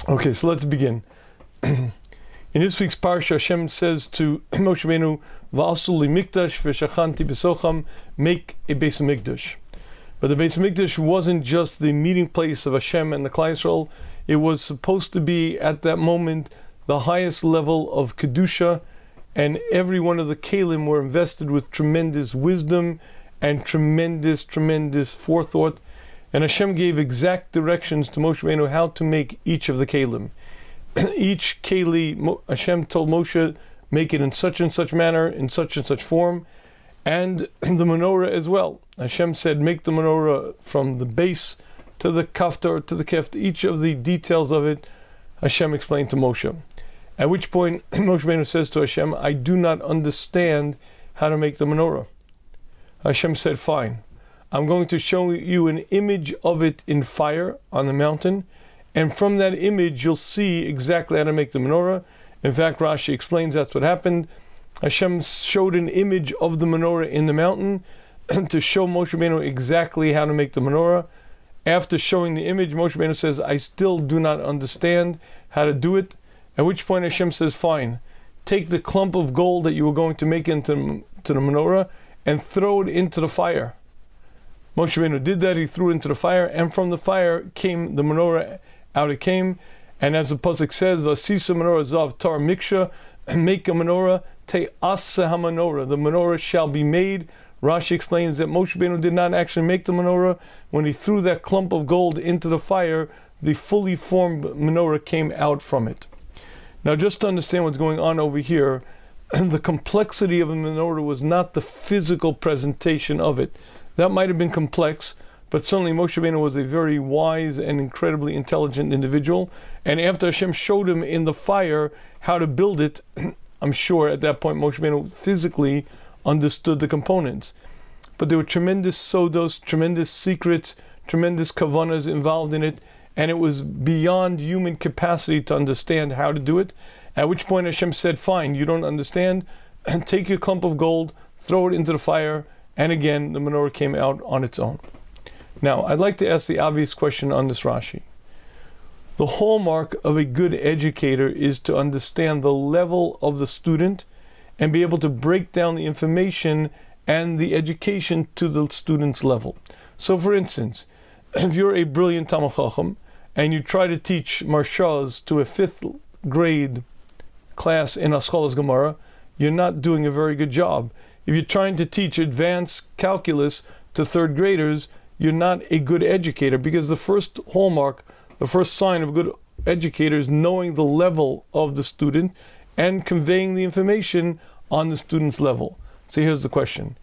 Okay, so let's begin. In this week's parsha, Hashem says to Moshe Rabbeinu, "Va'asu li mikdash v'shachanti b'socham," make a Beis Hamikdash. But the Beis Hamikdash wasn't just the meeting place of Hashem and the Klal Yisrael. It was supposed to be, at that moment, the highest level of Kedusha, and every one of the Kalim were invested with tremendous wisdom and tremendous forethought. And Hashem gave exact directions to Moshe Rabbeinu how to make each of the Kalim. Each Kali, Hashem told Moshe, make it in such and such manner, in such and such form, and the menorah as well. Hashem said, make the menorah from the base to the kaftar to the keft. Each of the details of it, Hashem explained to Moshe. At which point, Moshe Rabbeinu says to Hashem, I do not understand how to make the menorah. Hashem said, fine. I'm going to show you an image of it in fire on the mountain, and from that image you'll see exactly how to make the menorah. In fact, Rashi explains that's what happened. Hashem showed an image of the menorah in the mountain to show Moshe Rabbeinu exactly how to make the menorah. After showing the image, Moshe Rabbeinu says, I still do not understand how to do it. At which point Hashem says, fine, take the clump of gold that you were going to make into the menorah and throw it into the fire. Moshe Rabbeinu did that. He threw it into the fire, and from the fire came the menorah. Out it came, and as the pasuk says, "Vasisa menorah zav tar miksha," make a menorah. Te asa ha-menorah, the menorah shall be made. Rashi explains that Moshe Rabbeinu did not actually make the menorah. When he threw that clump of gold into the fire, the fully formed menorah came out from it. Now, just to understand what's going on over here, the complexity of the menorah was not the physical presentation of it. That might have been complex, but certainly Moshe Rabbeinu was a very wise and incredibly intelligent individual. And after Hashem showed him in the fire how to build it, I'm sure at that point Moshe Rabbeinu physically understood the components. But there were tremendous sodos, tremendous secrets, tremendous kavanas involved in it, and it was beyond human capacity to understand how to do it. At which point Hashem said, fine, you don't understand, take your clump of gold, throw it into the fire, and again, the menorah came out on its own. Now, I'd like to ask the obvious question on this Rashi. The hallmark of a good educator is to understand the level of the student and be able to break down the information and the education to the student's level. So, for instance, if you're a brilliant Talmid Chacham and you try to teach Marshals to a 5th grade class in Aschalas Gemara, you're not doing a very good job. If you're trying to teach advanced calculus to 3rd graders, you're not a good educator, because the first hallmark, the first sign of a good educator is knowing the level of the student and conveying the information on the student's level. So here's the question.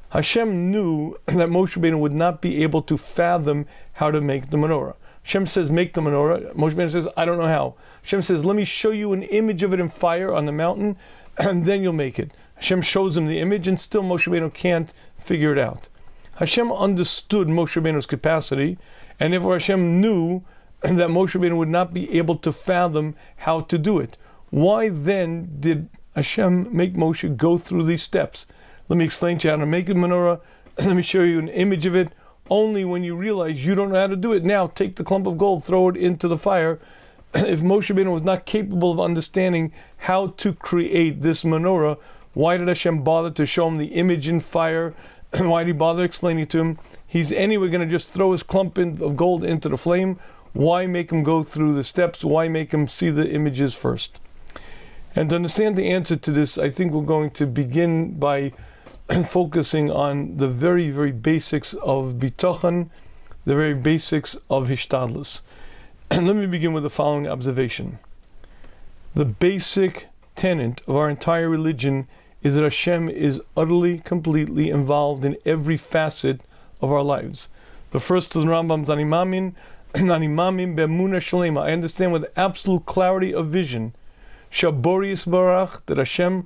Hashem knew that Moshe Rabbeinu would not be able to fathom how to make the menorah. Hashem says, make the menorah. Moshe Rabbeinu says, I don't know how. Hashem says, let me show you an image of it in fire on the mountain, and then you'll make it. Hashem shows him the image, and still Moshe Rabbeinu can't figure it out. Hashem understood Moshe Rabbeinu's capacity, and therefore Hashem knew that Moshe Rabbeinu would not be able to fathom how to do it. Why then did Hashem make Moshe go through these steps? Let me explain to you how to make a menorah. Let me show you an image of it. Only when you realize you don't know how to do it, now take the clump of gold, throw it into the fire. If Moshe Rabbeinu was not capable of understanding how to create this menorah, why did Hashem bother to show him the image in fire? Why did he bother explaining to him? He's anyway going to just throw his clump of gold into the flame. Why make him go through the steps? Why make him see the images first? And to understand the answer to this, I think we're going to begin by focusing on the very, very basics of bitachon, the very basics of Hishtadlus. And let me begin with the following observation. The basic tenet of our entire religion is that Hashem is utterly, completely involved in every facet of our lives. The first is the Rambam, Animamin be'emunah shalema. I understand with absolute clarity of vision, Shabori Yisbarach, that Hashem,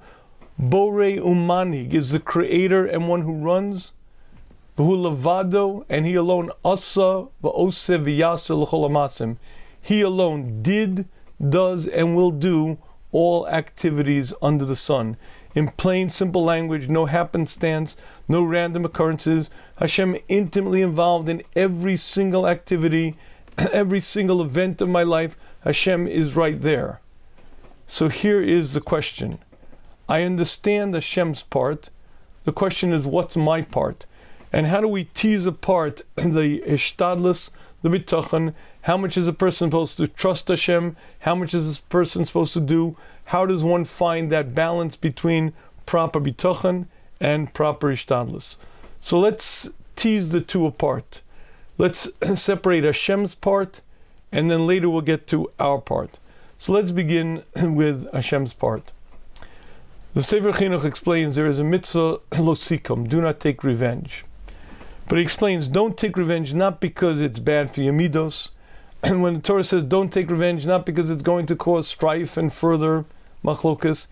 Borei Umanig, is the creator and one who runs, V'hu levado, and he alone, Asa v'oseh v'yaseh l'chol hamasim. He alone did, does, and will do all activities under the sun. In plain, simple language, no happenstance, no random occurrences. Hashem intimately involved in every single activity, every single event of my life, Hashem is right there. So here is the question. I understand Hashem's part. The question is, what's my part? And how do we tease apart the Hishtadlus, the bitachon? How much is a person supposed to trust Hashem? How much is this person supposed to do? How does one find that balance between proper bitachon and proper Hishtadlus? So let's tease the two apart. Let's separate Hashem's part, and then later we'll get to our part. So let's begin with Hashem's part. The Sefer Chinuch explains there is a mitzvah lo sikum, do not take revenge. But he explains, don't take revenge not because it's bad for your midos. And when the Torah says don't take revenge, not because it's going to cause strife and further machlokas,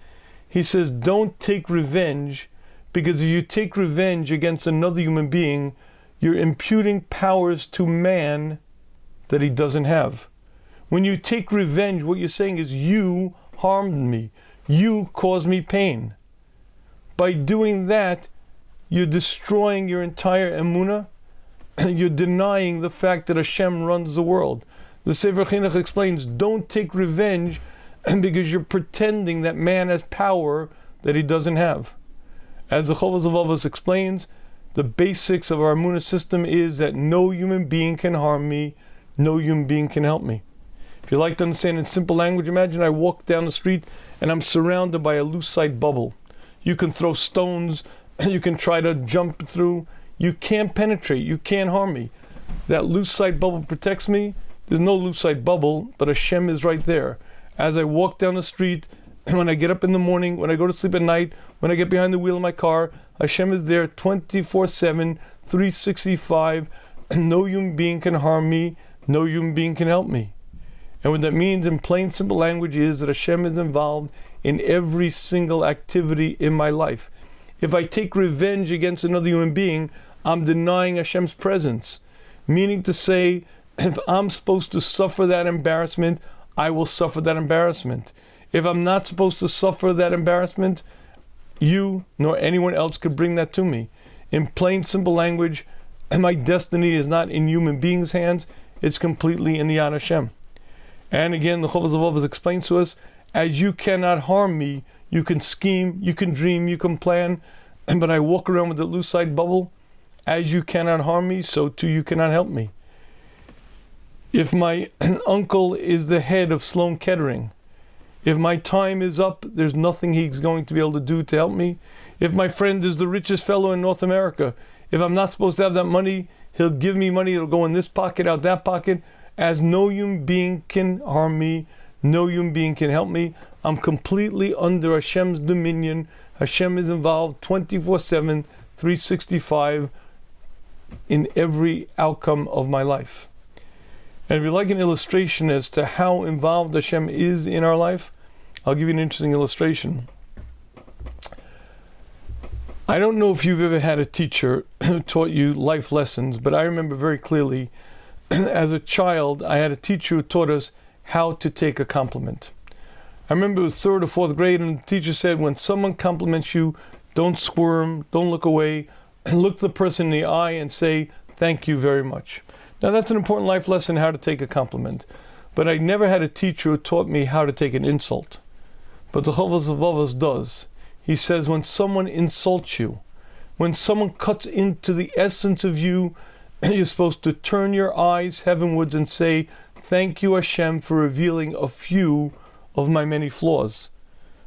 he says don't take revenge because if you take revenge against another human being, you're imputing powers to man that he doesn't have. When you take revenge, what you're saying is you harmed me, you caused me pain. By doing that, you're destroying your entire emunah. You're denying the fact that Hashem runs the world. The Sefer Chinuch explains, don't take revenge because you're pretending that man has power that he doesn't have. As the Chovos HaLevavos explains, the basics of our emunah system is that no human being can harm me, no human being can help me. If you like to understand in simple language, imagine I walk down the street and I'm surrounded by a lucite bubble. You can throw stones, you can try to jump through, you can't penetrate, you can't harm me. That lucite bubble protects me. There's no lucite bubble, but Hashem is right there. As I walk down the street, when I get up in the morning, when I go to sleep at night, when I get behind the wheel of my car, Hashem is there 24/7, 365, and no human being can harm me, no human being can help me. And what that means in plain simple language is that Hashem is involved in every single activity in my life. If I take revenge against another human being, I'm denying Hashem's presence. Meaning to say, if I'm supposed to suffer that embarrassment, I will suffer that embarrassment. If I'm not supposed to suffer that embarrassment, you nor anyone else could bring that to me. In plain simple language, my destiny is not in human beings' hands, it's completely in the Yad Hashem. And again, the Chovos HaLevavos explains to us, as you cannot harm me, you can scheme, you can dream, you can plan, but I walk around with a lucite bubble. As you cannot harm me, so too you cannot help me. If my uncle is the head of Sloan Kettering, if my time is up, there's nothing he's going to be able to do to help me. If my friend is the richest fellow in North America, if I'm not supposed to have that money, he'll give me money, it'll go in this pocket, out that pocket. As no human being can harm me, no human being can help me. I'm completely under Hashem's dominion. Hashem is involved 24/7, 365 in every outcome of my life. And if you like an illustration as to how involved Hashem is in our life, I'll give you an interesting illustration. I don't know if you've ever had a teacher who taught you life lessons, but I remember very clearly, as a child, I had a teacher who taught us how to take a compliment. I remember it was 3rd or 4th grade, and the teacher said, when someone compliments you, don't squirm, don't look away, look the person in the eye and say, thank you very much. Now that's an important life lesson, how to take a compliment. But I never had a teacher who taught me how to take an insult. But the Chovos HaLevavos does. He says, when someone insults you, when someone cuts into the essence of you, you're supposed to turn your eyes heavenwards and say, thank you, Hashem, for revealing a few of my many flaws.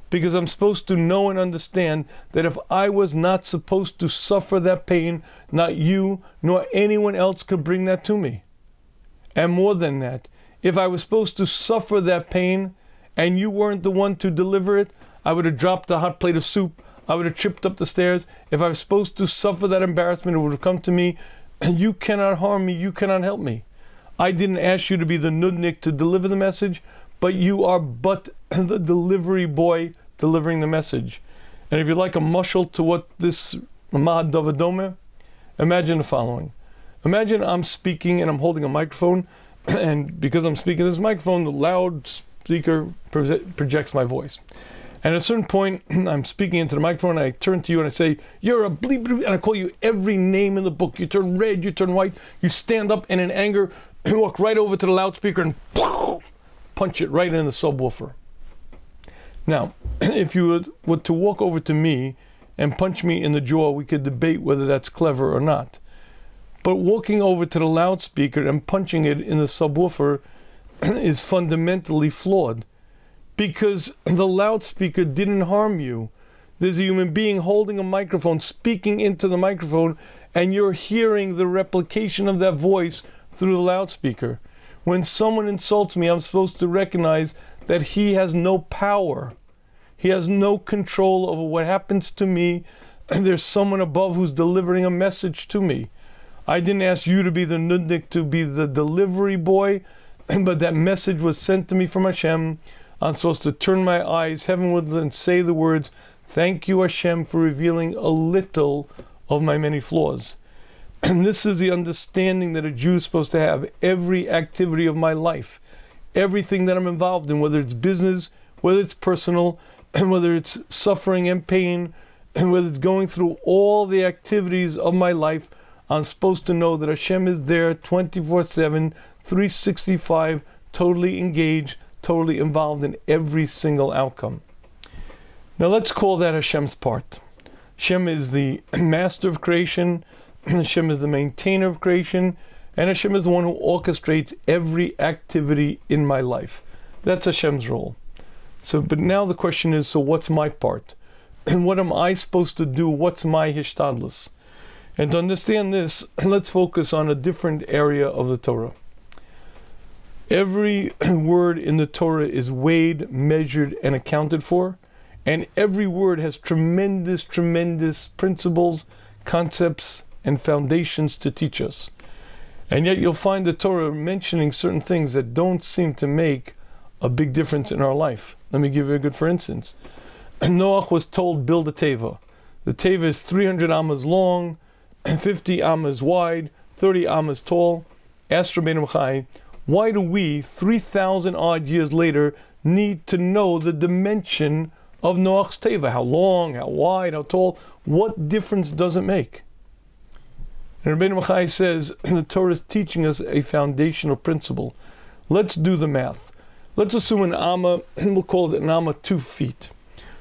Because I'm supposed to know and understand that if I was not supposed to suffer that pain, not you nor anyone else could bring that to me. And more than that, if I was supposed to suffer that pain and you weren't the one to deliver it, I would have dropped a hot plate of soup, I would have tripped up the stairs. If I was supposed to suffer that embarrassment, it would have come to me, and you cannot harm me, you cannot help me. I didn't ask you to be the nudnik to deliver the message, but you are but the delivery boy delivering the message. And if you like a mushal to what this Ma'ad Davidome, imagine the following. Imagine I'm speaking and I'm holding a microphone, and because I'm speaking this microphone, the loudspeaker projects my voice. And at a certain point, I'm speaking into the microphone, and I turn to you and I say, you're a bleep, bleep, and I call you every name in the book. You turn red, you turn white, you stand up, and in anger, you walk right over to the loudspeaker and punch it right in the subwoofer. Now, if you were to walk over to me and punch me in the jaw, we could debate whether that's clever or not. But walking over to the loudspeaker and punching it in the subwoofer is fundamentally flawed, because the loudspeaker didn't harm you. There's a human being holding a microphone, speaking into the microphone, and you're hearing the replication of that voice through the loudspeaker. When someone insults me, I'm supposed to recognize that he has no power. He has no control over what happens to me, and there's someone above who's delivering a message to me. I didn't ask you to be the nudnik, to be the delivery boy, but that message was sent to me from Hashem. I'm supposed to turn my eyes heavenward and say the words, "Thank you, Hashem, for revealing a little of my many flaws." And this is the understanding that a Jew is supposed to have. Every activity of my life, everything that I'm involved in, whether it's business, whether it's personal, whether it's suffering and pain, and whether it's going through all the activities of my life, I'm supposed to know that Hashem is there 24/7, 365, totally engaged, totally involved in every single outcome. Now let's call that Hashem's part. Hashem is the master of creation, Hashem is the maintainer of creation, and Hashem is the one who orchestrates every activity in my life. That's Hashem's role. But now the question is, so what's my part? And what am I supposed to do? What's my Hishtadlus? And to understand this, let's focus on a different area of the Torah. Every word in the Torah is weighed, measured, and accounted for. And every word has tremendous, tremendous principles, concepts, and foundations to teach us. And yet you'll find the Torah mentioning certain things that don't seem to make a big difference in our life. Let me give you a good for instance. Noach was told, build a teva. The teva is 300 amas long, 50 amas wide, 30 amas tall. Ask Rabbeinu Chai, why do we, 3,000 odd years later, need to know the dimension of Noach's teva? How long, how wide, how tall? What difference does it make? And Rabbeinu Chai says, the Torah is teaching us a foundational principle. Let's do the math. Let's assume an amma, and we'll call it an amma 2 feet.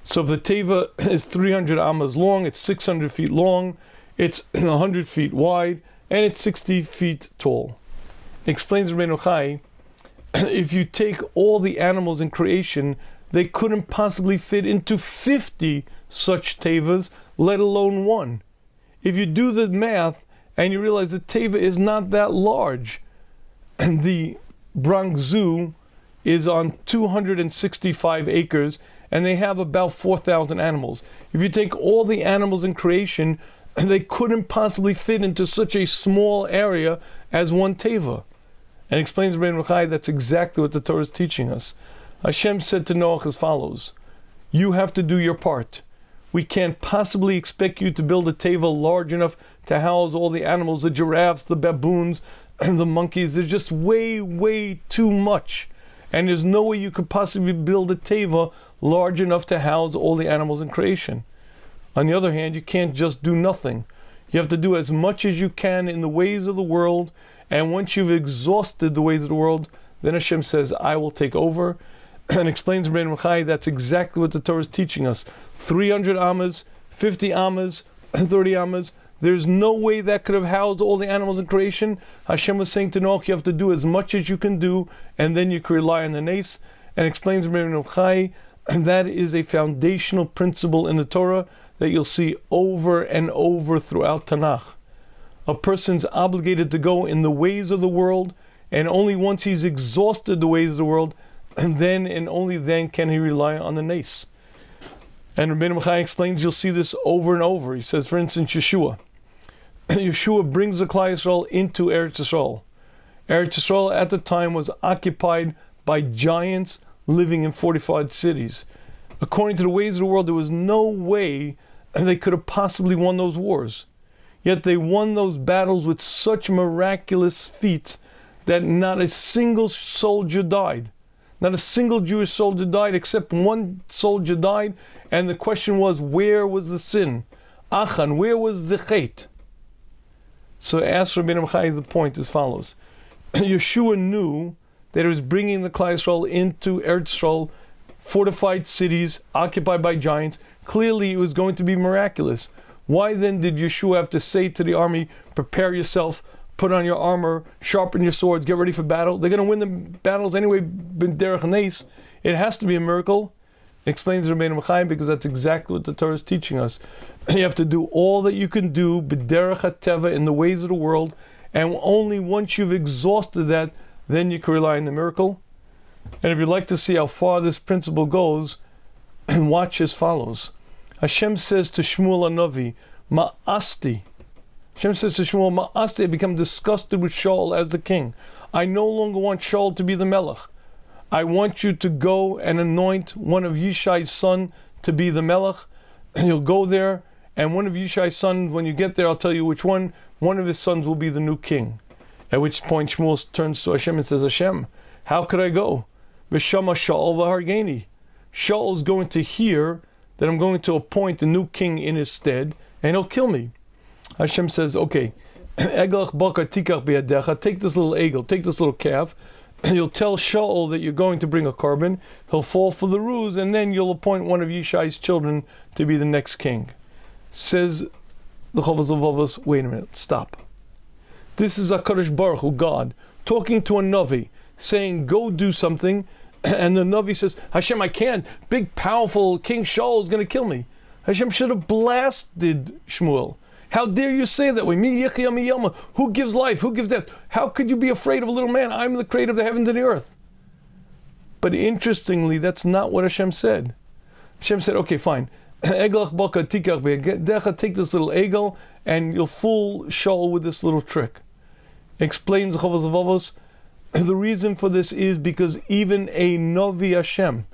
So if the teva is 300 amas long, it's 600 feet long, it's 100 feet wide, and it's 60 feet tall. Explains Rabbeinu Chai, if you take all the animals in creation, they couldn't possibly fit into 50 such tevas, let alone one. If you do the math and you realize the teva is not that large, and the Bronx Zoo is on 265 acres, and they have about 4,000 animals. If you take all the animals in creation, they couldn't possibly fit into such a small area as one teva. And explains Rabbeinu Chai, that's exactly what the Torah is teaching us. Hashem said to Noach as follows, you have to do your part. We can't possibly expect you to build a teva large enough to house all the animals, the giraffes, the baboons, and the monkeys. There's just way, way too much. And there's no way you could possibly build a teva large enough to house all the animals in creation. On the other hand, you can't just do nothing. You have to do as much as you can in the ways of the world, and once you've exhausted the ways of the world, then Hashem says, I will take over. And explains Rabbeinu Chai, that's exactly what the Torah is teaching us. 300 amas, 50 amas, 30 amas. There's no way that could have housed all the animals in creation. Hashem was saying to Noach, you have to do as much as you can do, and then you can rely on the nace. And explains Rabbeinu Chai, that is a foundational principle in the Torah that you'll see over and over throughout Tanakh. A person's obligated to go in the ways of the world, and only once he's exhausted the ways of the world, and then and only then can he rely on the nace. And Rabbeinu Chai explains, you'll see this over and over. He says, for instance, Yeshua. Yeshua brings the Klal Yisrael into Eretz Yisrael. Eretz Yisrael at the time was occupied by giants living in fortified cities. According to the ways of the world, there was no way they could have possibly won those wars. Yet they won those battles with such miraculous feats that not a single soldier died. Not a single Jewish soldier died, except one soldier died, and the question was, where was the sin? Achan, where was the chet? So ask Rabbeinu Chai the point as follows. Yeshua knew that it was bringing the Klal Yisrael into Eretz Yisrael, fortified cities, occupied by giants. Clearly, it was going to be miraculous. Why then did Yeshua have to say to the army, prepare yourself, put on your armor, sharpen your swords, get ready for battle? They're going to win the battles anyway, b'derech nes. It has to be a miracle. Explains Rabbeinu Chaim, because that's exactly what the Torah is teaching us. You have to do all that you can do, b'derech hateva, in the ways of the world, and only once you've exhausted that, then you can rely on the miracle. And if you'd like to see how far this principle goes, watch as follows. Hashem says to Shmuel Hanavi, Ma'asti. Hashem says to Shmuel, Ma'asti, I become disgusted with Shaul as the king. I no longer want Shaul to be the melech. I want you to go and anoint one of Yishai's son to be the melech. You'll go there, and one of Yishai's sons, when you get there, I'll tell you which one of his sons will be the new king. At which point Shmuel turns to Hashem and says, Hashem, how could I go? V'shama Shaul v'hargeni. Shaul is going to hear that I'm going to appoint a new king in his stead, and he'll kill me. Hashem says, okay, Eglach baka tikach be'adecha, take this little egel, take this little calf, you'll tell Shaul that you're going to bring a carbon, he'll fall for the ruse, and then you'll appoint one of Yishai's children to be the next king. Says the Chovos HaLevavos, wait a minute, stop. This is HaKadosh Baruch Hu, God, talking to a Navi, saying, go do something, and the Navi says, Hashem, I can't. Big, powerful King Shaul is going to kill me. Hashem should have blasted Shmuel. How dare you say that way? Mi yichya mi yama. Who gives life? Who gives death? How could you be afraid of a little man? I'm the creator of the heavens and the earth. But interestingly, that's not what Hashem said. Hashem said, okay, fine. Eglach baka tikach be'adecha, take this little egel, and you'll fool Shaul with this little trick. Explains the Chovos HaLevavos, the reason for this is because even a Navi Hashem,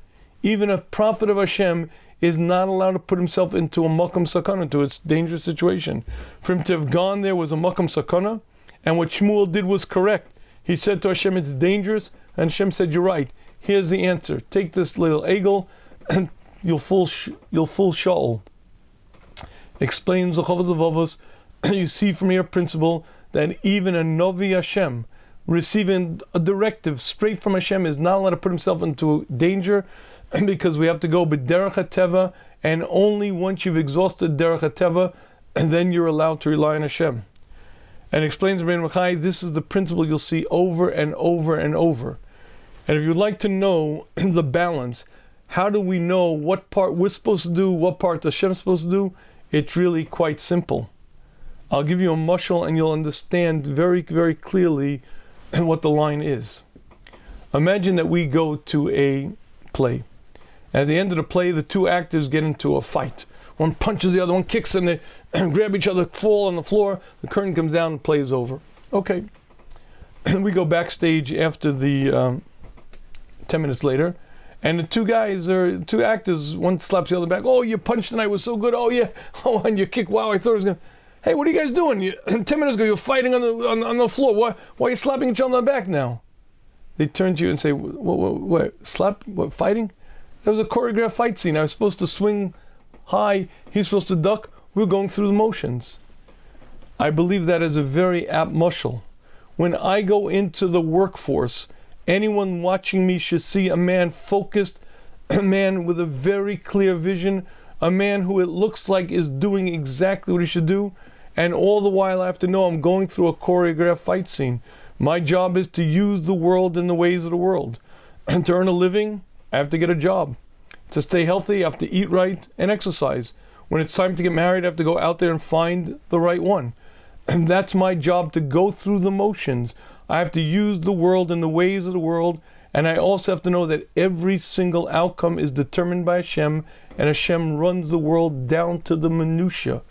even a prophet of Hashem, is not allowed to put himself into a makam sakana, into a dangerous situation. For him to have gone there was a makam sakana, and what Shmuel did was correct. He said to Hashem, it's dangerous, and Hashem said, you're right. Here's the answer. Take this little egel, and you'll fool Shaul. Explains the Chovos HaLevavos, you see from here a principle that even a Navi Hashem, receiving a directive straight from Hashem, is not allowed to put himself into danger, because we have to go b'derech hateva, and only once you've exhausted derech hateva, and then you're allowed to rely on Hashem. And explains Rabbeinu Chaim, this is the principle you'll see over and over and over. And if you'd like to know the balance, how do we know what part we're supposed to do, what part Hashem's supposed to do? It's really quite simple. I'll give you a mashal and you'll understand very, very clearly what the line is. Imagine that we go to a play. At the end of the play, the two actors get into a fight. One punches the other, one kicks, and they grab each other, fall on the floor. The curtain comes down, and the play is over. Okay. We go backstage after the 10 minutes later, and the two actors, one slaps the other back. Oh, your punch tonight was so good. Oh, yeah. Oh, and your kick, wow, I thought it was going to... Hey, what are you guys doing? 10 minutes ago, you were fighting on the floor. Why are you slapping each other on the back now? They turn to you and say, what, slap, what, fighting? That was a choreographed fight scene. I was supposed to swing high. He's supposed to duck. We were going through the motions. I believe that is a very apt mashal. When I go into the workforce, anyone watching me should see a man focused, a man with a very clear vision, a man who it looks like is doing exactly what he should do, and all the while I have to know I'm going through a choreographed fight scene. My job is to use the world in the ways of the world. And to earn a living, I have to get a job. To stay healthy, I have to eat right and exercise. When it's time to get married, I have to go out there and find the right one. And that's my job, to go through the motions. I have to use the world in the ways of the world, and I also have to know that every single outcome is determined by Hashem, and Hashem runs the world down to the minutiae.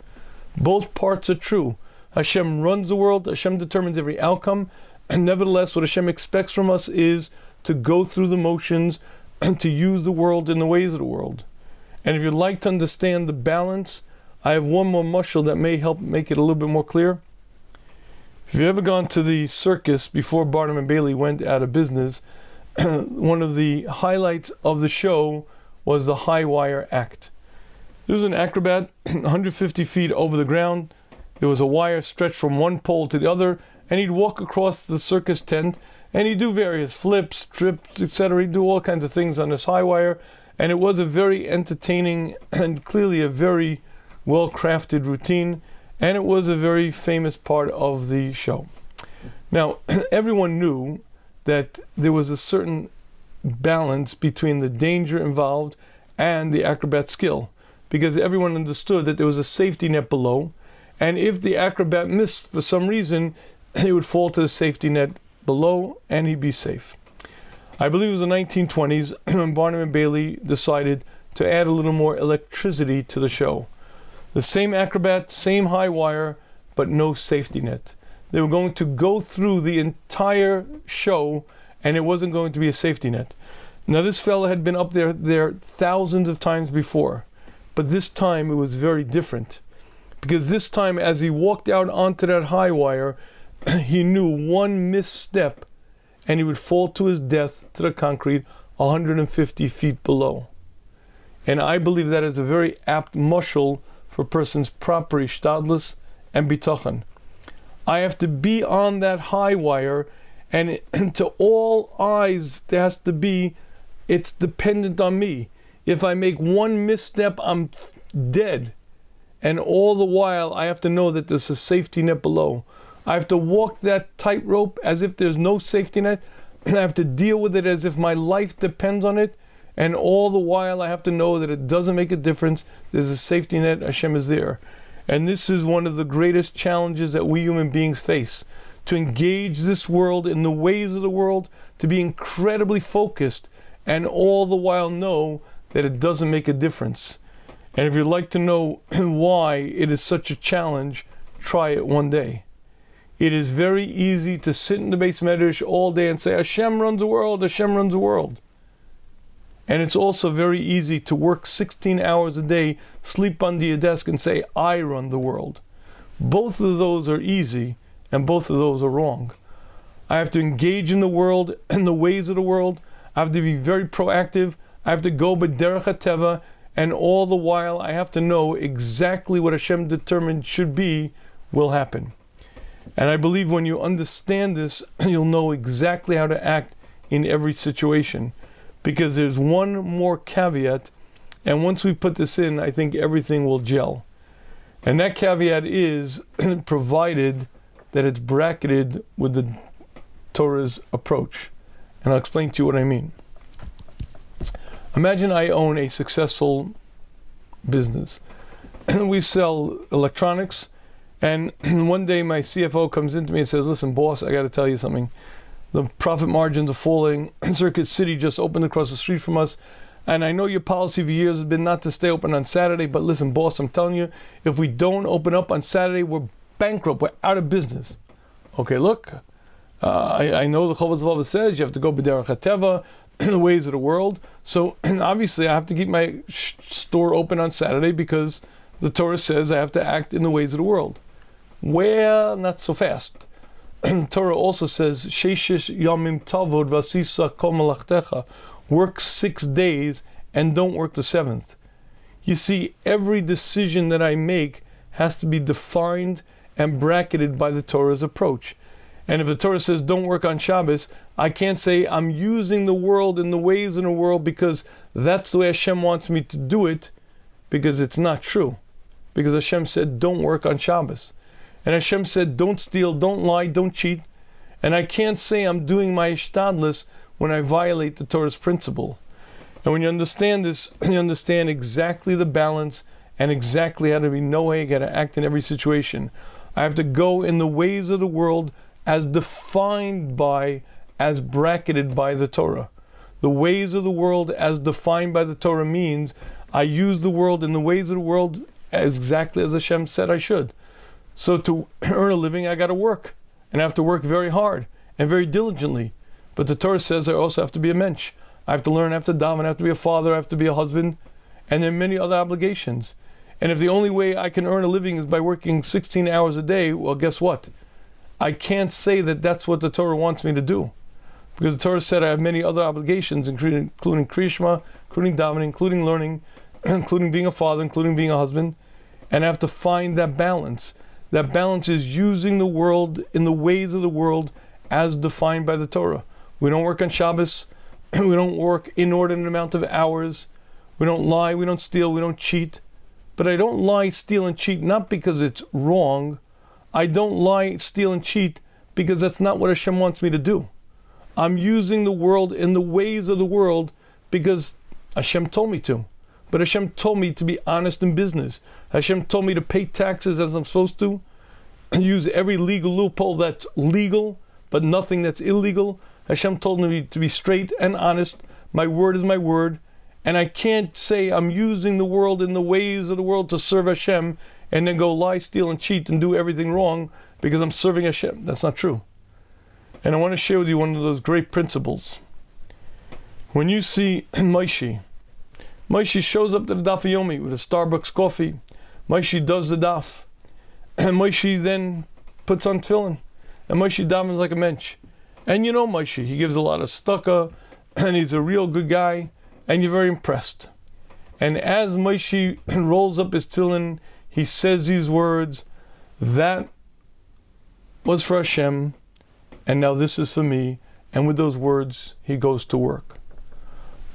Both parts are true. Hashem runs the world, Hashem determines every outcome, and nevertheless what Hashem expects from us is to go through the motions and to use the world in the ways of the world. And if you'd like to understand the balance, I have one more mashal that may help make it a little bit more clear. If you've ever gone to the circus before Barnum and Bailey went out of business, one of the highlights of the show was the high wire act. There was an acrobat 150 feet over the ground. There was a wire stretched from one pole to the other, and he'd walk across the circus tent, And he'd do various flips, trips, etc. He'd do all kinds of things on this high wire. And it was a very entertaining and clearly a very well-crafted routine. And it was a very famous part of the show. Now, everyone knew that there was a certain balance between the danger involved and the acrobat skill, because everyone understood that there was a safety net below, and if the acrobat missed for some reason, he would fall to the safety net below and he'd be safe. I believe it was the 1920s when Barnum and Bailey decided to add a little more electricity to the show. The same acrobat, same high wire, but no safety net. They were going to go through the entire show and it wasn't going to be a safety net. Now this fellow had been up there thousands of times before, but this time it was very different. Because this time as he walked out onto that high wire, he knew one misstep and he would fall to his death to the concrete 150 feet below. And I believe that is a very apt mushal for a person's proper Hishtadlus and bitachon. I have to be on that high wire, and to all eyes there has to be, it's dependent on me. If I make one misstep, I'm dead. And all the while I have to know that there's a safety net below. I have to walk that tightrope as if there's no safety net. I have to deal with it as if my life depends on it. And all the while I have to know that it doesn't make a difference. There's a safety net, Hashem is there. And this is one of the greatest challenges that we human beings face. To engage this world in the ways of the world, to be incredibly focused, and all the while know that it doesn't make a difference. And if you'd like to know why it is such a challenge, try it one day. It is very easy to sit in the base medrash all day and say, Hashem runs the world, Hashem runs the world. And it's also very easy to work 16 hours a day, sleep under your desk and say, I run the world. Both of those are easy and both of those are wrong. I have to engage in the world and the ways of the world. I have to be very proactive. I have to go b'derech hateva, and all the while I have to know exactly what Hashem determined should be will happen. And I believe when you understand this, you'll know exactly how to act in every situation. Because there's one more caveat, and once we put this in, I think everything will gel. And that caveat is provided that it's bracketed with the Torah's approach. And I'll explain to you what I mean. Imagine I own a successful business. We sell electronics, and one day my CFO comes into me and says, listen, boss, I got to tell you something. The profit margins are falling. Circuit City just opened across the street from us. And I know your policy for years has been not to stay open on Saturday, but listen, boss, I'm telling you, if we don't open up on Saturday, we're bankrupt. We're out of business. Okay, look, I know the Chovos Halevavos says you have to go b'derech hateva, the ways of the world. So obviously I have to keep my store open on Saturday because the Torah says I have to act in the ways of the world. Well, not so fast. Torah also says, Sheishish yamim tavod vasisa kol malachtecha. Work 6 days and don't work the seventh. You see, every decision that I make has to be defined and bracketed by the Torah's approach. And if the Torah says don't work on Shabbos, I can't say I'm using the world in the ways in the world because that's the way Hashem wants me to do it, because it's not true. Because Hashem said don't work on Shabbos. And Hashem said don't steal, don't lie, don't cheat. And I can't say I'm doing my Hishtadlus when I violate the Torah's principle. And when you understand this, you understand exactly the balance and exactly how to be noeg, how to act in every situation. I have to go in the ways of the world as defined by, as bracketed by the Torah. The ways of the world as defined by the Torah means I use the world in the ways of the world exactly as Hashem said I should. So to earn a living, I got to work. And I have to work very hard and very diligently. But the Torah says I also have to be a mensch. I have to learn, I have to daven, I have to be a father, I have to be a husband. And there are many other obligations. And if the only way I can earn a living is by working 16 hours a day, well, guess what? I can't say that that's what the Torah wants me to do. Because the Torah said I have many other obligations, including Kriya Shema, including davening, including learning, including being a father, including being a husband. And I have to find that balance. That balance is using the world in the ways of the world as defined by the Torah. We don't work on Shabbos. We don't work inordinate amount of hours. We don't lie. We don't steal. We don't cheat. But I don't lie, steal, and cheat not because it's wrong. I don't lie, steal, and cheat because that's not what Hashem wants me to do. I'm using the world in the ways of the world because Hashem told me to. But Hashem told me to be honest in business. Hashem told me to pay taxes as I'm supposed to, use every legal loophole that's legal, but nothing that's illegal. Hashem told me to be straight and honest. My word is my word. And I can't say I'm using the world in the ways of the world to serve Hashem and then go lie, steal, and cheat and do everything wrong because I'm serving Hashem. That's not true. And I want to share with you one of those great principles. When you see Moshe shows up to the Daf Yomi with a Starbucks coffee. Moshe does the daf. And Moshe then puts on tefillin. And Moshe davens like a mensch. And you know Moshe, he gives a lot of stucca, and he's a real good guy, and you're very impressed. And as Moshe rolls up his tefillin, he says these words, that was for Hashem, and now this is for me. And with those words, he goes to work.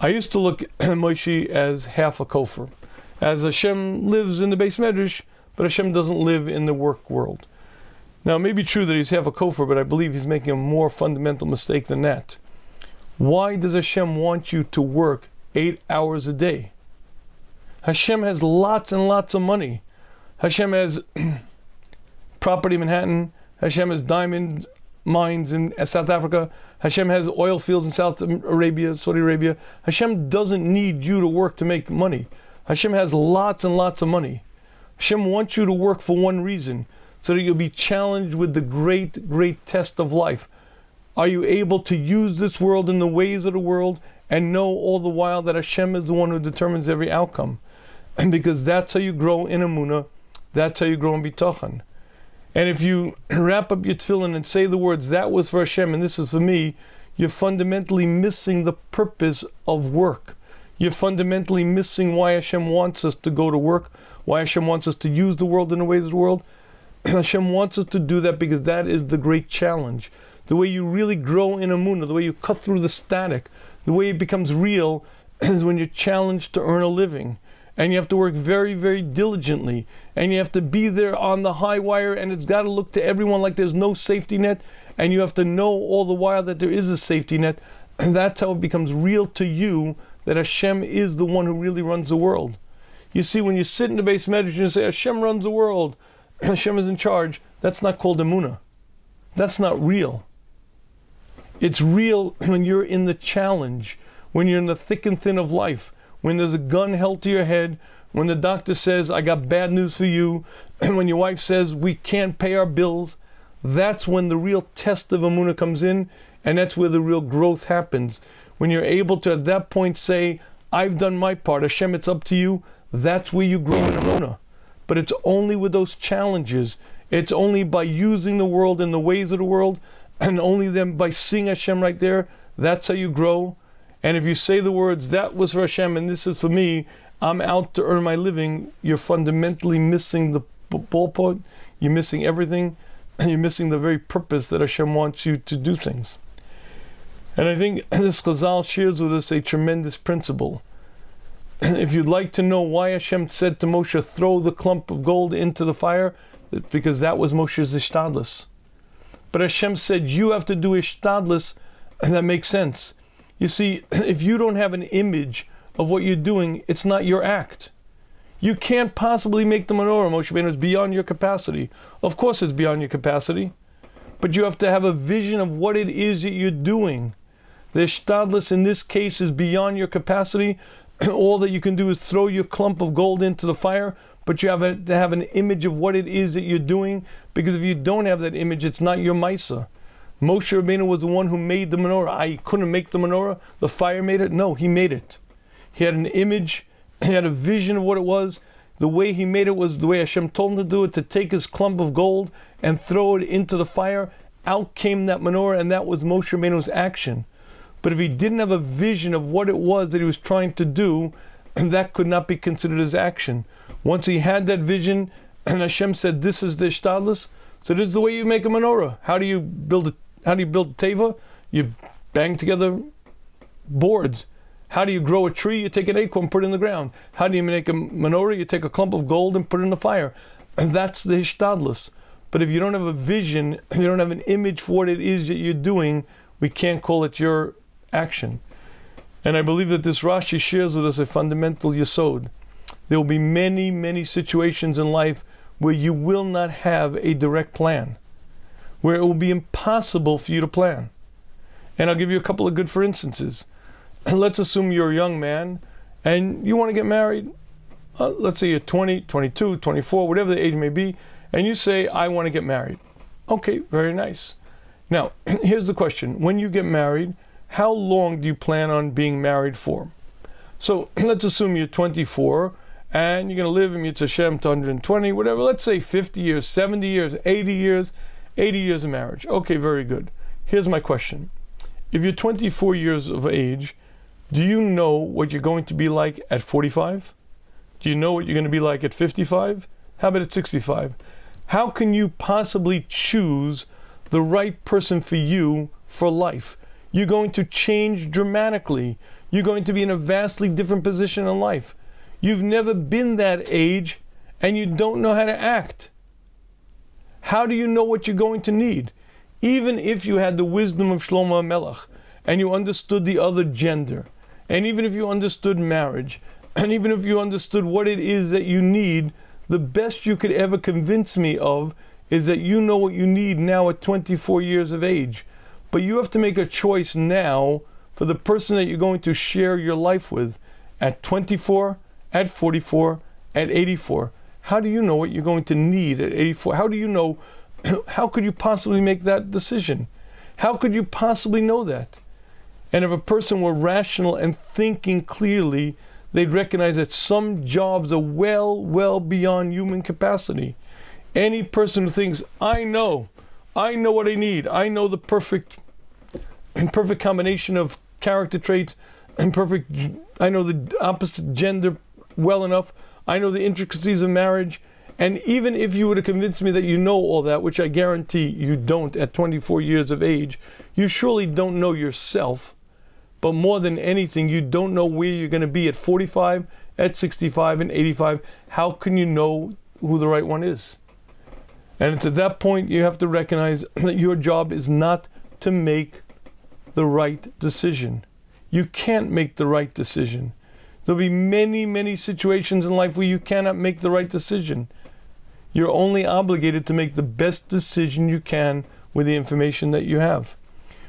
I used to look at Moshe as half a kofar, as Hashem lives in the Beis Medrash, but Hashem doesn't live in the work world. Now, it may be true that he's half a kofar, but I believe he's making a more fundamental mistake than that. Why does Hashem want you to work 8 hours a day? Hashem has lots and lots of money. Hashem has property in Manhattan. Hashem has diamond mines in South Africa. Hashem has oil fields in Saudi Arabia. Hashem doesn't need you to work to make money. Hashem has lots and lots of money. Hashem wants you to work for one reason, so that you'll be challenged with the great, great test of life. Are you able to use this world in the ways of the world and know all the while that Hashem is the one who determines every outcome? And because that's how you grow in Emunah, that's how you grow in Bitachon. And if you wrap up your tefillin and say the words, that was for Hashem and this is for me, you're fundamentally missing the purpose of work. You're fundamentally missing why Hashem wants us to go to work, why Hashem wants us to use the world in the ways of the world. Hashem wants us to do that because that is the great challenge. The way you really grow in Emunah, the way you cut through the static, the way it becomes real is when you're challenged to earn a living. And you have to work very, very diligently. And you have to be there on the high wire, and it's got to look to everyone like there's no safety net. And you have to know all the while that there is a safety net. And that's how it becomes real to you that Hashem is the one who really runs the world. You see, when you sit in the Beis Medrash and you say, Hashem runs the world, Hashem is in charge, that's not called Emunah. That's not real. It's real when you're in the challenge, when you're in the thick and thin of life, when there's a gun held to your head, when the doctor says, I got bad news for you, and when your wife says, we can't pay our bills. That's when the real test of Emunah comes in, and that's where the real growth happens. When you're able to, at that point, say, I've done my part, Hashem, it's up to you, that's where you grow in Emunah. But it's only with those challenges. It's only by using the world in the ways of the world, and only then by seeing Hashem right there, that's how you grow. And if you say the words, that was for Hashem and this is for me, I'm out to earn my living, you're fundamentally missing the ballpark, you're missing everything, and you're missing the very purpose that Hashem wants you to do things. And I think this Chazal shares with us a tremendous principle. If you'd like to know why Hashem said to Moshe, throw the clump of gold into the fire, it's because that was Moshe's Hishtadlus. But Hashem said, you have to do Hishtadlus, and that makes sense. You see, if you don't have an image of what you're doing, it's not your act. You can't possibly make the menorah, Moshe Rabbeinu. It's beyond your capacity. Of course it's beyond your capacity. But you have to have a vision of what it is that you're doing. The Hishtadlus in this case is beyond your capacity. All that you can do is throw your clump of gold into the fire, but you have to have an image of what it is that you're doing, because if you don't have that image, it's not your Maisa. Moshe Rabbeinu was the one who made the menorah. I couldn't make the menorah. The fire made it. No, he made it. He had an image. He had a vision of what it was. The way he made it was the way Hashem told him to do it, to take his clump of gold and throw it into the fire. Out came that menorah, and that was Moshe Rabbeinu's action. But if he didn't have a vision of what it was that he was trying to do, that could not be considered his action. Once he had that vision, and Hashem said, this is the Hishtadlus, so this is the way you make a menorah. How do you build How do you build teva? You bang together boards. How do you grow a tree? You take an acorn, put it in the ground. How do you make a menorah? You take a clump of gold and put it in the fire. And that's the Hishtadlus. But if you don't have a vision, you don't have an image for what it is that you're doing, we can't call it your action. And I believe that this Rashi shares with us a fundamental yesod. There will be many, many situations in life where you will not have a direct plan, where it will be impossible for you to plan. And I'll give you a couple of good for instances. Let's assume you're a young man and you want to get married. Let's say you're 20, 22, 24, whatever the age may be, and you say, I want to get married. Okay, very nice. Now, here's the question. When you get married, how long do you plan on being married for? So let's assume you're 24 and you're going to live in Mitzvah Hashem to 120, whatever. Let's say 50 years, 70 years, 80 years of marriage. Okay, very good. Here's my question. If you're 24 years of age, do you know what you're going to be like at 45? Do you know what you're going to be like at 55? How about at 65? How can you possibly choose the right person for you for life? You're going to change dramatically. You're going to be in a vastly different position in life. You've never been that age and you don't know how to act. How do you know what you're going to need? Even if you had the wisdom of Shlomo HaMelech and you understood the other gender, and even if you understood marriage, and even if you understood what it is that you need, the best you could ever convince me of is that you know what you need now at 24 years of age. But you have to make a choice now for the person that you're going to share your life with at 24, at 44, at 84. How do you know what you're going to need at 84? How do you know? How could you possibly make that decision? How could you possibly know that? And if a person were rational and thinking clearly, they'd recognize that some jobs are well beyond human capacity. Any person who thinks, I know what I need, I know the perfect combination of character traits, and I know the opposite gender well enough, I know the intricacies of marriage, and even if you were to convince me that you know all that, which I guarantee you don't at 24 years of age, you surely don't know yourself. But more than anything, you don't know where you're going to be at 45, at 65, and 85. How can you know who the right one is? And it's at that point you have to recognize that your job is not to make the right decision. You can't make the right decision. There'll be many, many situations in life where you cannot make the right decision. You're only obligated to make the best decision you can with the information that you have.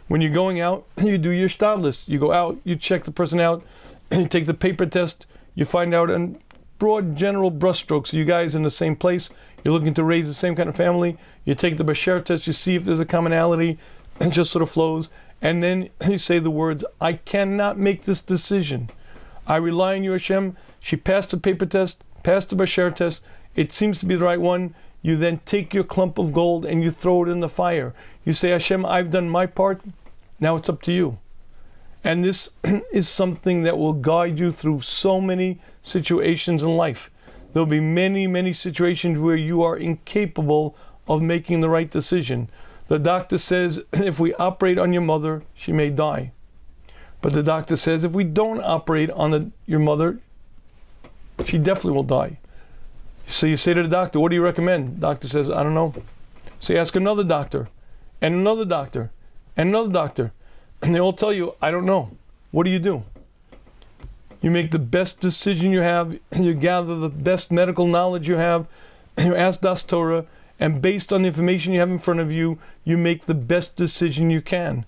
When you're going out, you do your Hishtadlus. You go out, you check the person out, you take the paper test, you find out in broad general brushstrokes, you guys in the same place, you're looking to raise the same kind of family, you take the Basher test, you see if there's a commonality, it just sort of flows, and then you say the words, I cannot make this decision. I rely on you, Hashem. She passed the paper test, passed the Basher test, it seems to be the right one. You then take your clump of gold and you throw it in the fire. You say, Hashem, I've done my part. Now it's up to you. And this is something that will guide you through so many situations in life. There'll be many, many situations where you are incapable of making the right decision. The doctor says, if we operate on your mother, she may die. But the doctor says, if we don't operate on your mother, she definitely will die. So you say to the doctor, what do you recommend? Doctor says, I don't know. So you ask another doctor, and another doctor, and another doctor, and they all tell you, I don't know. What do? You make the best decision you have, you gather the best medical knowledge you have, you ask Das Torah, and based on the information you have in front of you, you make the best decision you can.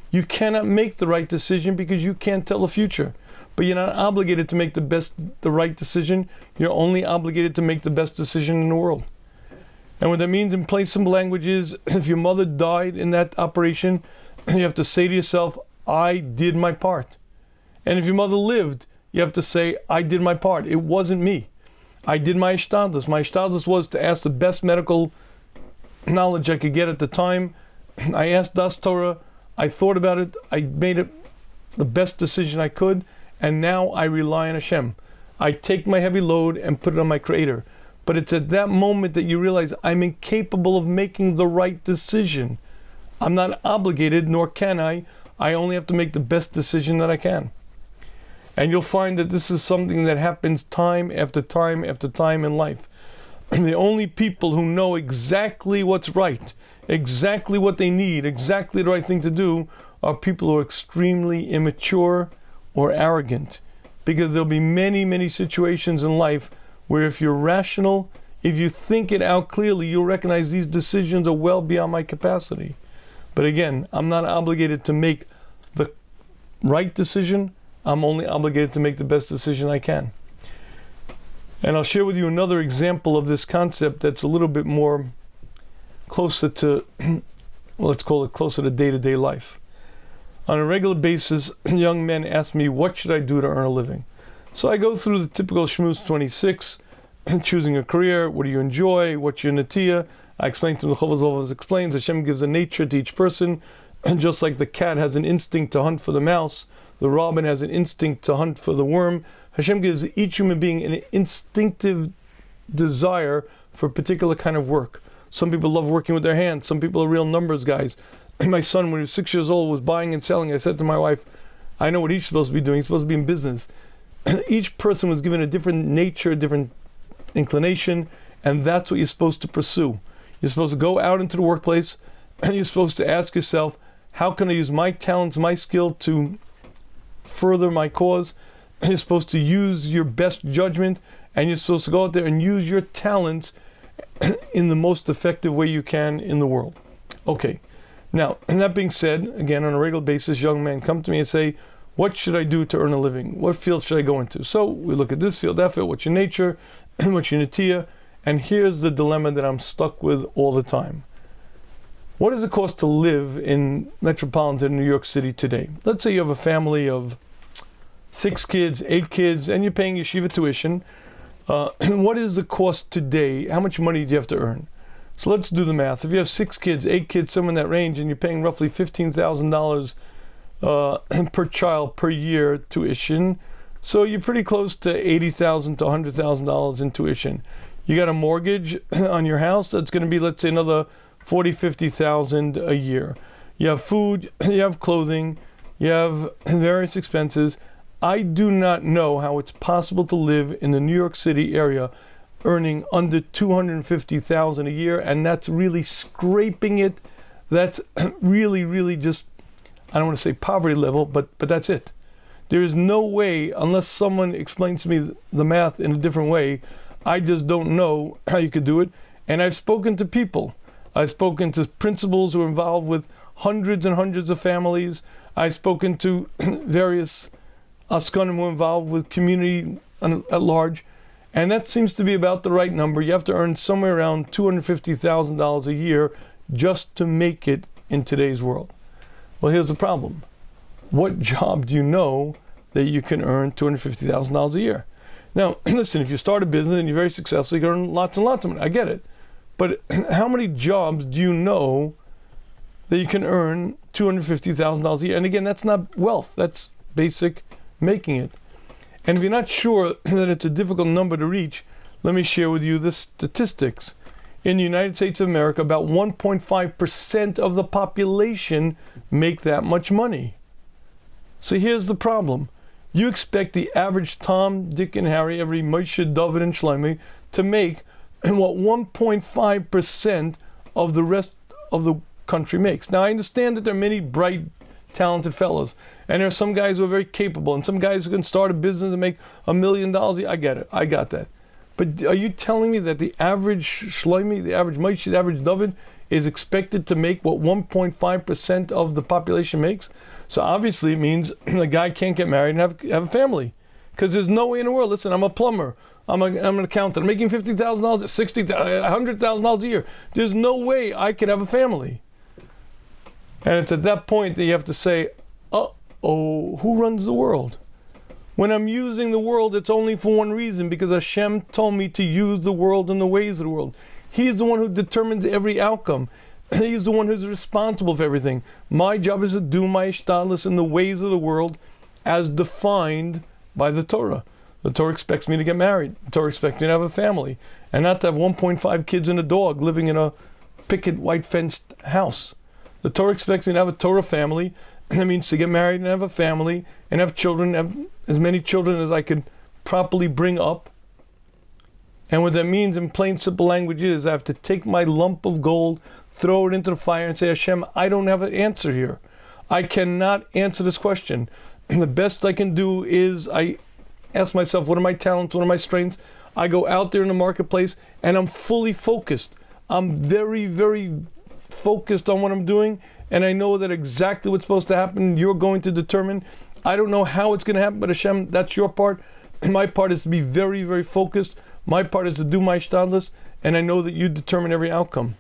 You cannot make the right decision because you can't tell the future. But you're not obligated to make the right decision. You're only obligated to make the best decision in the world. And what that means in plain simple language is, if your mother died in that operation, you have to say to yourself, I did my part. And if your mother lived, you have to say, I did my part. It wasn't me. I did my Hishtadlus. My Hishtadlus was to ask the best medical knowledge I could get at the time. I asked Das Torah. I thought about it. I made it the best decision I could. And now I rely on Hashem. I take my heavy load and put it on my Creator. But it's at that moment that you realize I'm incapable of making the right decision. I'm not obligated, nor can I. I only have to make the best decision that I can. And you'll find that this is something that happens time after time after time in life. The only people who know exactly what's right, exactly what they need, exactly the right thing to do, are people who are extremely immature or arrogant. Because there'll be many, many situations in life where if you're rational, if you think it out clearly, you'll recognize these decisions are well beyond my capacity. But again, I'm not obligated to make the right decision. I'm only obligated to make the best decision I can. And I'll share with you another example of this concept that's a little bit more closer to, well, let's call it closer to day-to-day life. On a regular basis, young men ask me, what should I do to earn a living? So I go through the typical Shmuz 26, choosing a career, what do you enjoy, what's your netiya? I explain to them, the Chovos explains, Hashem gives a nature to each person, and just like the cat has an instinct to hunt for the mouse, the robin has an instinct to hunt for the worm, Hashem gives each human being an instinctive desire for a particular kind of work. Some people love working with their hands, some people are real numbers guys. My son, when he was 6 years old, was buying and selling. I said to my wife, I know what he's supposed to be doing, he's supposed to be in business. Each person was given a different nature, a different inclination, and that's what you're supposed to pursue. You're supposed to go out into the workplace and you're supposed to ask yourself, how can I use my talents, my skill to further my cause? You're supposed to use your best judgment, and you're supposed to go out there and use your talents in the most effective way you can in the world. Okay, now, and that being said, again, on a regular basis, young men come to me and say, what should I do to earn a living? What field should I go into? So we look at this field, that field, what's your nature, what's your netiya? And here's the dilemma that I'm stuck with all the time. What does it cost to live in Metropolitan New York City today? Let's say you have a family of 6 kids, 8 kids, and you're paying yeshiva tuition. What is the cost today? How much money do you have to earn? So let's do the math. If you have 6 kids, 8 kids, somewhere in that range, and you're paying roughly $15,000 per child per year tuition, so you're pretty close to $80,000 to $100,000 in tuition. You got a mortgage on your house that's going to be, let's say, another $40,000, $50,000 a year. You have food, you have clothing, you have various expenses. I do not know how it's possible to live in the New York City area earning under $250,000 a year, and that's really scraping it. That's really, really just, I don't want to say poverty level, but that's it. There is no way, unless someone explains to me the math in a different way, I just don't know how you could do it. And I've spoken to people. I've spoken to principals who are involved with hundreds and hundreds of families. I've spoken to various askanim who are involved with community at large. And that seems to be about the right number. You have to earn somewhere around $250,000 a year just to make it in today's world. Well, here's the problem. What job do you know that you can earn $250,000 a year? Now, listen, if you start a business and you're very successful, you can earn lots and lots of money. I get it. But how many jobs do you know that you can earn $250,000 a year? And again, that's not wealth. That's basic making it. And if you're not sure that it's a difficult number to reach, let me share with you the statistics. In the United States of America, about 1.5% of the population make that much money. So here's the problem. You expect the average Tom, Dick, and Harry, every Moshe, David, and Shlomi, to make what 1.5% of the rest of the country makes. Now, I understand that there are many bright, talented fellows, and there are some guys who are very capable, and some guys who can start a business and make $1 million. I get it. I got that. But are you telling me that the average Shlomi, the average Moshe, the average David is expected to make what 1.5% of the population makes? So obviously it means the guy can't get married and have a family. Because there's no way in the world. Listen, I'm a plumber. I'm an accountant. I'm making $50,000, $60,000, $100,000 a year. There's no way I could have a family. And it's at that point that you have to say, uh-oh, who runs the world? When I'm using the world, it's only for one reason, because Hashem told me to use the world in the ways of the world. He's the one who determines every outcome. He's the one who's responsible for everything. My job is to do my Hishtadlus in the ways of the world as defined by the Torah. The Torah expects me to get married. The Torah expects me to have a family. And not to have 1.5 kids and a dog living in a picket white fenced house. The Torah expects me to have a Torah family. That means to get married and have a family and have children, have as many children as I could properly bring up. And what that means in plain, simple language is I have to take my lump of gold, throw it into the fire and say, Hashem, I don't have an answer here. I cannot answer this question. The best I can do is I ask myself, what are my talents? What are my strengths? I go out there in the marketplace and I'm fully focused. I'm very, very focused on what I'm doing. And I know that exactly what's supposed to happen, you're going to determine. I don't know how it's going to happen, but Hashem, that's your part. My part is to be very, very focused. My part is to do my Hishtadlus, and I know that you determine every outcome.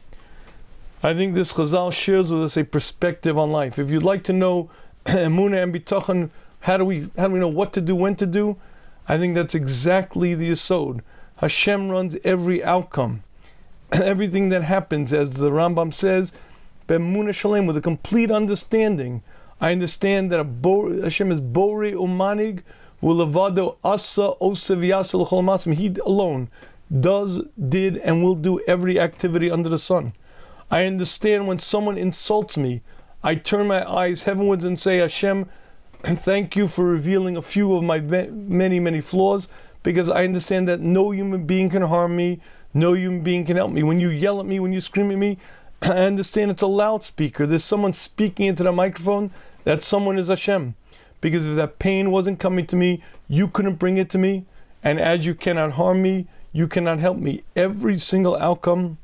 I think this Chazal shares with us a perspective on life. If you'd like to know Emunah and Bitachon, how do we know what to do, when to do? I think that's exactly the Yesod. Hashem runs every outcome. Everything that happens, as the Rambam says, B'emunah Shalem, with a complete understanding. I understand that Hashem is Borei Umanig, he alone does, did, and will do every activity under the sun. I understand when someone insults me, I turn my eyes heavenwards and say, Hashem, thank you for revealing a few of my many, many flaws, because I understand that no human being can harm me, no human being can help me. When you yell at me, when you scream at me, I understand it's a loudspeaker. There's someone speaking into the microphone. That someone is Hashem. Because if that pain wasn't coming to me, you couldn't bring it to me. And as you cannot harm me, you cannot help me. Every single outcome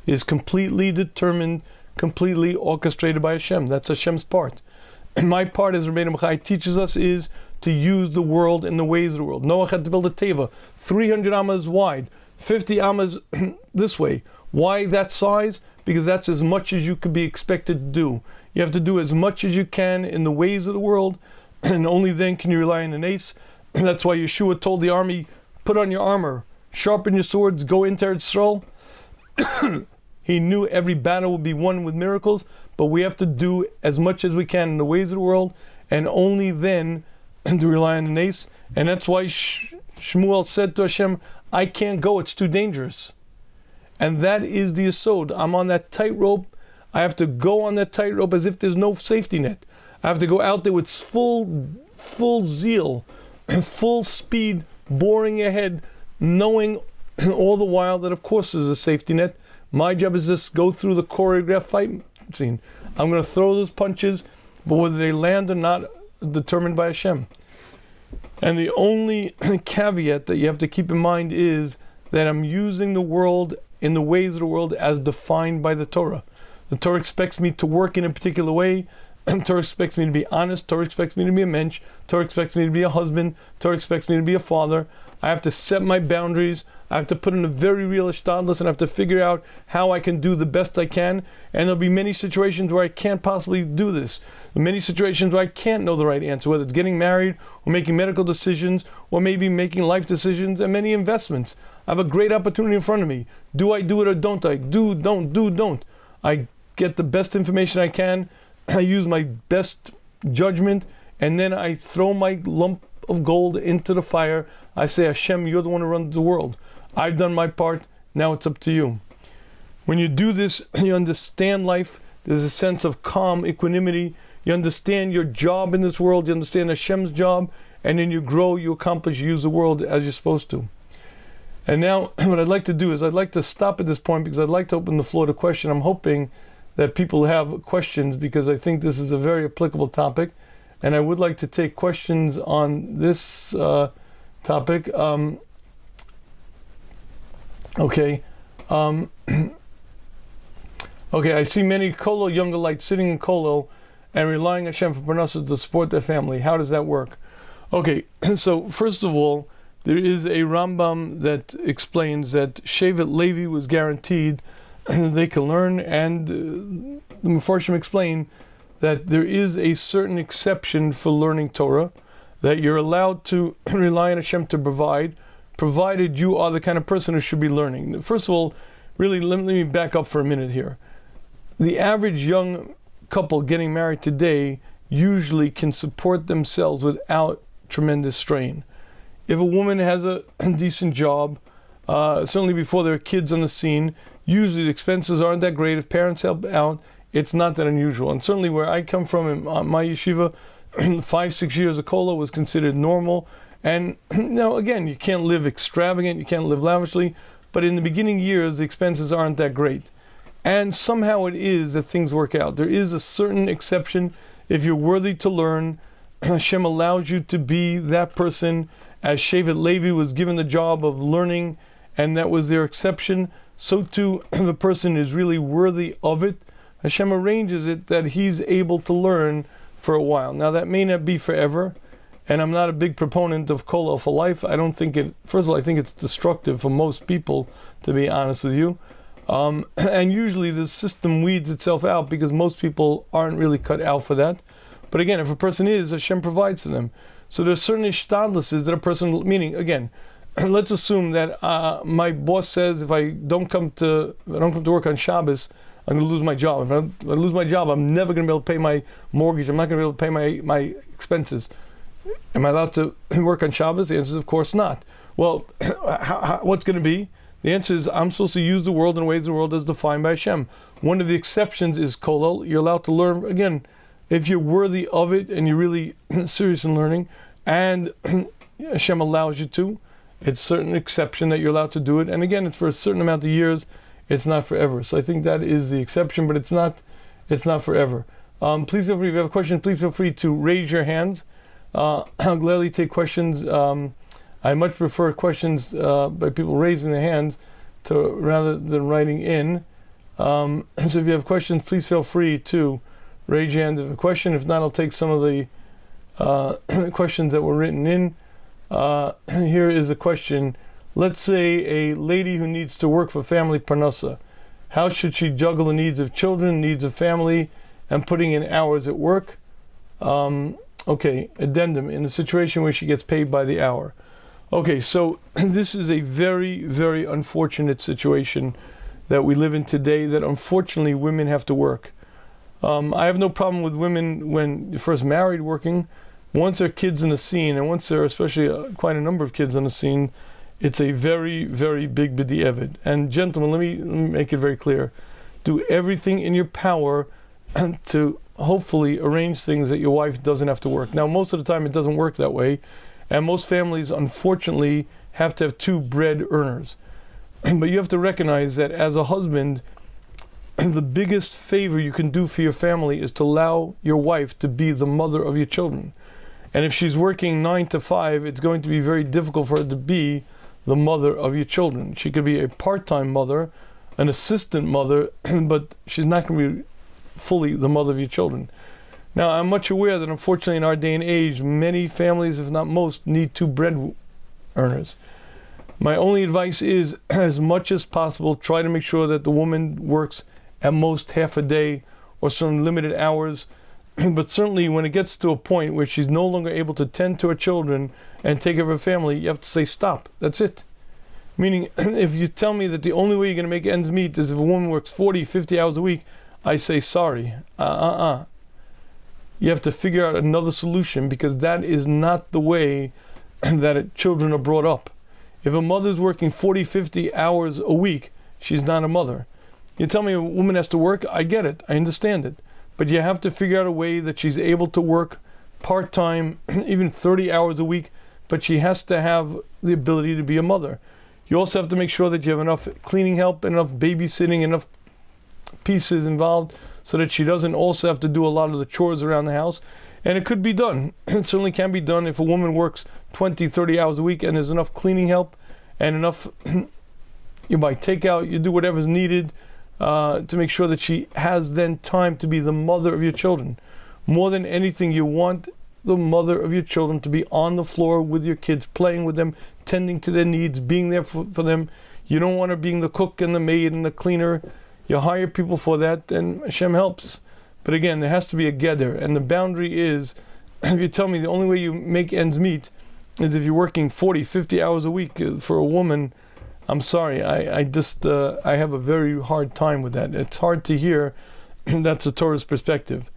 is completely determined, completely orchestrated by Hashem. That's Hashem's part. And my part, as Rabbeinu Bachai teaches us, is to use the world in the ways of the world. Noah had to build a teva, 300 amas wide, 50 amas this way. Why that size? Because that's as much as you could be expected to do. You have to do as much as you can in the ways of the world, and only then can you rely on an ace. That's why Yeshua told the army, put on your armor, sharpen your swords, go into Eretz Yisrael. He knew every battle would be won with miracles, but we have to do as much as we can in the ways of the world, and only then to rely on an ace. And that's why Shmuel said to Hashem, I can't go, it's too dangerous. And that is the Yesod. I'm on that tightrope. I have to go on that tightrope as if there's no safety net. I have to go out there with full zeal, full speed, boring ahead, knowing all the while that of course there's a safety net. My job is just go through the choreographed fight scene. I'm going to throw those punches, but whether they land or not, determined by Hashem. And the only caveat that you have to keep in mind is that I'm using the world in the ways of the world as defined by the Torah. The Torah expects me to work in a particular way. Torah expects me to be honest. Torah expects me to be a mensch. Torah expects me to be a husband. Torah expects me to be a father. I have to set my boundaries. I have to put in a very real Hishtadlus, and I have to figure out how I can do the best I can. And there'll be many situations where I can't possibly do this. Many situations where I can't know the right answer, whether it's getting married or making medical decisions or maybe making life decisions and many investments. I have a great opportunity in front of me. Do I do it or don't I? Do, don't. I get the best information I can. I use my best judgment, and then I throw my lump of gold into the fire. I say, Hashem, you're the one who runs the world. I've done my part. Now it's up to you. When you do this, you understand life. There's a sense of calm, equanimity. You understand your job in this world. You understand Hashem's job. And then you grow, you accomplish, you use the world as you're supposed to. And now what I'd like to do is I'd like to stop at this point because I'd like to open the floor to question. I'm hoping that people have questions because I think this is a very applicable topic. And I would like to take questions on this topic. Okay, I see many Kollel younger lights sitting in Kollel and relying on Hashem for parnassus to support their family. How does that work? Okay, so first of all, there is a Rambam that explains that Shevet Levi was guaranteed they can learn, and the Mefarshim explain that there is a certain exception for learning Torah, that you're allowed to rely on Hashem to provide, provided you are the kind of person who should be learning. First of all, really, let me back up for a minute here. The average young couple getting married today usually can support themselves without tremendous strain. If a woman has a decent job, certainly before there are kids on the scene, usually the expenses aren't that great. If parents help out, it's not that unusual. And certainly where I come from in my yeshiva, 5-6 years of kollel was considered normal. And now again, you can't live extravagant, you can't live lavishly, but in the beginning years, the expenses aren't that great. And somehow it is that things work out. There is a certain exception. If you're worthy to learn, Hashem allows you to be that person. As Shevet Levi was given the job of learning, and that was their exception, so too the person is really worthy of it. Hashem arranges it that he's able to learn for a while. Now that may not be forever, and I'm not a big proponent of kollel for life. I don't think it, first of all, I think it's destructive for most people, to be honest with you. And usually the system weeds itself out because most people aren't really cut out for that. But again, if a person is, Hashem provides for them. So there's certain Hishtadluses that a person, meaning again, let's assume that my boss says if I don't come to work on Shabbos, I'm going to lose my job. If I lose my job, I'm never going to be able to pay my mortgage. I'm not going to be able to pay my expenses. Am I allowed to work on Shabbos? The answer is of course not. Well, what's going to be? The answer is I'm supposed to use the world in ways the world is defined by Hashem. One of the exceptions is kollel. You're allowed to learn, again, if you're worthy of it and you're really serious in learning, and Hashem allows you to, it's a certain exception that you're allowed to do it. And again, it's for a certain amount of years. It's not forever. So I think that is the exception, but it's not forever. Please feel free, if you have a question, please feel free to raise your hands. I'll gladly take questions. I much prefer questions by people raising their hands rather than writing in. So if you have questions, please feel free to raise your hands if you have a question. If not, I'll take some of the questions that were written in. Here is a question. Let's say a lady who needs to work for family parnasa. How should she juggle the needs of children, needs of family, and putting in hours at work? Okay, addendum, in a situation where she gets paid by the hour. Okay, so this is a very, very unfortunate situation that we live in today, that unfortunately women have to work. I have no problem with women when you're first married working. Once there are kids in the scene, and once there are especially quite a number of kids on the scene, it's a very, very big b'di'evid. And gentlemen, let me make it very clear. Do everything in your power to hopefully arrange things that your wife doesn't have to work. Now, most of the time it doesn't work that way. And most families, unfortunately, have to have two bread earners. But you have to recognize that as a husband, the biggest favor you can do for your family is to allow your wife to be the mother of your children. And if she's working 9 to 5, it's going to be very difficult for her to be the mother of your children. She could be a part-time mother, an assistant mother, but she's not going to be fully the mother of your children. Now, I'm much aware that unfortunately in our day and age, many families, if not most, need two bread earners. My only advice is, as much as possible, try to make sure that the woman works at most half a day or some limited hours. But certainly when it gets to a point where she's no longer able to tend to her children and take care of her family, you have to say stop. That's it. Meaning, if you tell me that the only way you're going to make ends meet is if a woman works 40, 50 hours a week, I say sorry. You have to figure out another solution, because that is not the way that children are brought up. If a mother's working 40, 50 hours a week, she's not a mother. You tell me a woman has to work, I get it, I understand it. But you have to figure out a way that she's able to work part-time, even 30 hours a week, but she has to have the ability to be a mother. You also have to make sure that you have enough cleaning help, enough babysitting, enough pieces involved, so that she doesn't also have to do a lot of the chores around the house. And it could be done. It certainly can be done if a woman works 20, 30 hours a week and there's enough cleaning help and enough, you buy takeout, you do whatever's needed to make sure that she has then time to be the mother of your children. More than anything, you want the mother of your children to be on the floor with your kids, playing with them, tending to their needs, being there for them. You don't want her being the cook and the maid and the cleaner. You hire people for that, and Hashem helps. But again, there has to be a gather, and the boundary is, if you tell me the only way you make ends meet is if you're working 40, 50 hours a week for a woman, I'm sorry, I have a very hard time with that. It's hard to hear. That's a Torah's perspective.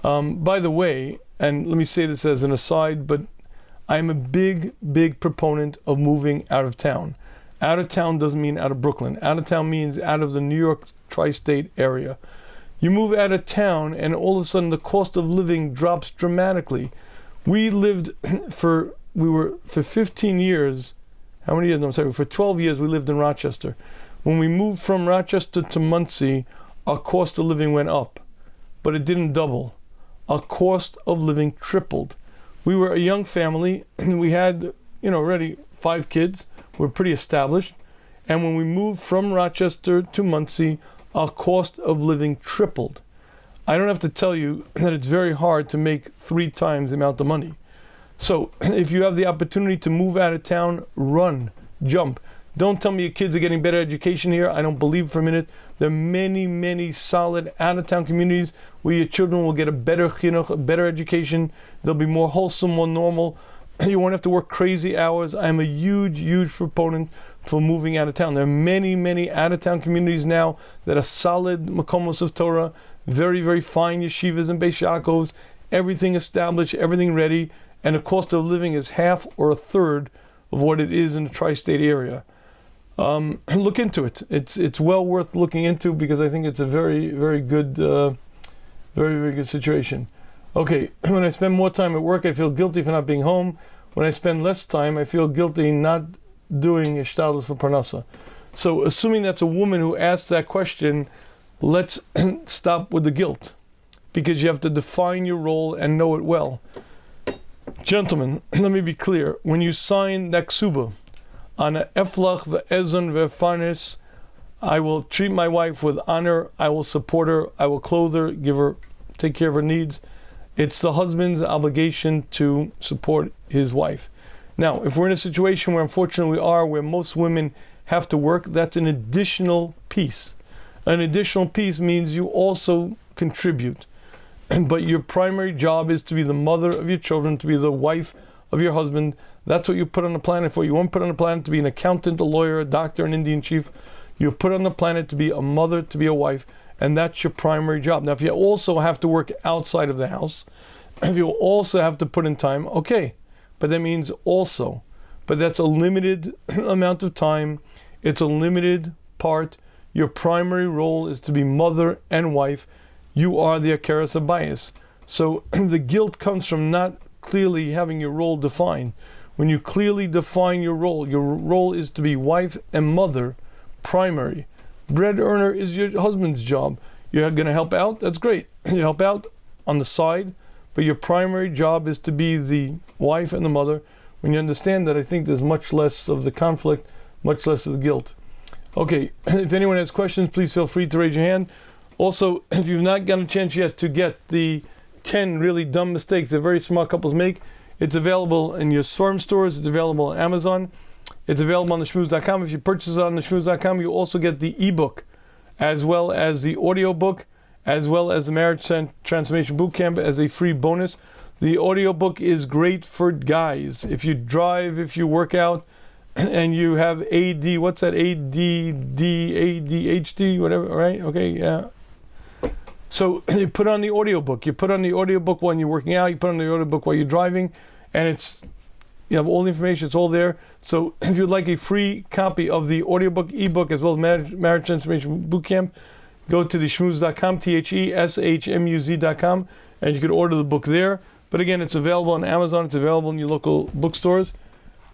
By the way, and let me say this as an aside, but I'm a big, big proponent of moving out of town. Out of town doesn't mean out of Brooklyn. Out of town means out of the New York tri-state area. You move out of town, and all of a sudden the cost of living drops dramatically. We lived for 15 years. How many years? No, I'm sorry. For 12 years, we lived in Rochester. When we moved from Rochester to Muncie, our cost of living went up, but it didn't double. Our cost of living tripled. We were a young family, and we had, already 5 kids. We're pretty established. And when we moved from Rochester to Muncie, our cost of living tripled. I don't have to tell you that it's very hard to make 3 times the amount of money. So if you have the opportunity to move out of town, run, jump. Don't tell me your kids are getting better education here. I don't believe for a minute. There are many, many solid out-of-town communities where your children will get a better chinuch, a better education. They'll be more wholesome, more normal. You won't have to work crazy hours. I'm a huge, huge proponent for moving out of town. There are many, many out-of-town communities now that are solid makomos of Torah, very, very fine yeshivas and Beis Yaakovs, everything established, everything ready, and the cost of living is half or a third of what it is in the tri-state area. Look into it. It's well worth looking into because I think it's a very, very good, very, very good situation. Okay, when I spend more time at work, I feel guilty for not being home. When I spend less time, I feel guilty not doing Hishtadlus for Parnasa. So assuming that's a woman who asked that question, let's stop with the guilt, because you have to define your role and know it well. Gentlemen, let me be clear. When you sign that ksuba, on a eflach ve'ezon ve'farnes, I will treat my wife with honor, I will support her, I will clothe her, take care of her needs. It's the husband's obligation to support his wife. Now, if we're in a situation where unfortunately we are, where most women have to work, that's an additional piece. An additional piece means you also contribute. But your primary job is to be the mother of your children, to be the wife of your husband. That's what you put on the planet for. You weren't put on the planet to be an accountant, a lawyer, a doctor, an Indian chief. You're put on the planet to be a mother, to be a wife, and that's your primary job. Now, if you also have to work outside of the house, if you also have to put in time, okay, but that means also. But that's a limited amount of time. It's a limited part. Your primary role is to be mother and wife. You are the Akeres Abayis. So the guilt comes from not clearly having your role defined. When you clearly define your role is to be wife and mother, primary. Bread earner is your husband's job. You're going to help out? That's great. You help out on the side, but your primary job is to be the wife and the mother. When you understand that, I think there's much less of the conflict, much less of the guilt. Okay, if anyone has questions, please feel free to raise your hand. Also, if you've not gotten a chance yet to get the 10 really dumb mistakes that very smart couples make, it's available in your Swarm stores. It's available on Amazon. It's available on the Shmuz.com. If you purchase it on the Shmuz.com, you also get the ebook, as well as the audio book, as well as the Marriage Transformation Bootcamp as a free bonus. The audio book is great for guys. If you drive, if you work out, and you have AD, what's that? ADHD, whatever, right? Okay, yeah. So you put on the audiobook. You put on the audiobook when you're working out. You put on the audiobook while you're driving. And you have all the information. It's all there. So if you'd like a free copy of the audiobook, ebook, as well as Marriage Transformation Bootcamp, go to the Shmuz.com, THESHMUZ.com, and you can order the book there. But again, it's available on Amazon. It's available in your local bookstores.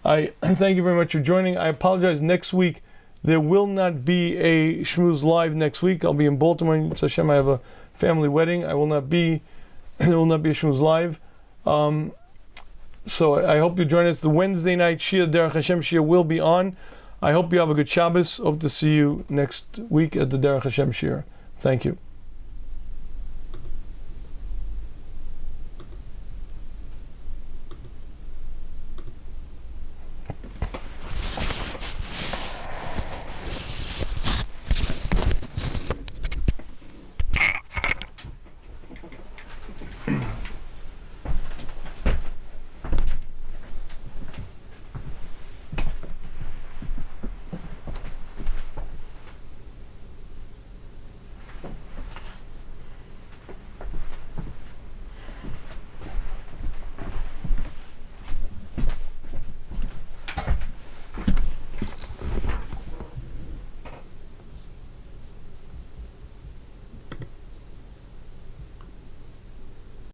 I thank you very much for joining. I apologize. Next week, there will not be a Shmuz Live next week. I'll be in Baltimore. In Hashem, I have a family wedding. There will not be a Shmuz Live. So I hope you join us. The Wednesday night Shia, Derech Hashem Shia will be on. I hope you have a good Shabbos. Hope to see you next week at the Derech Hashem Shia. Thank you.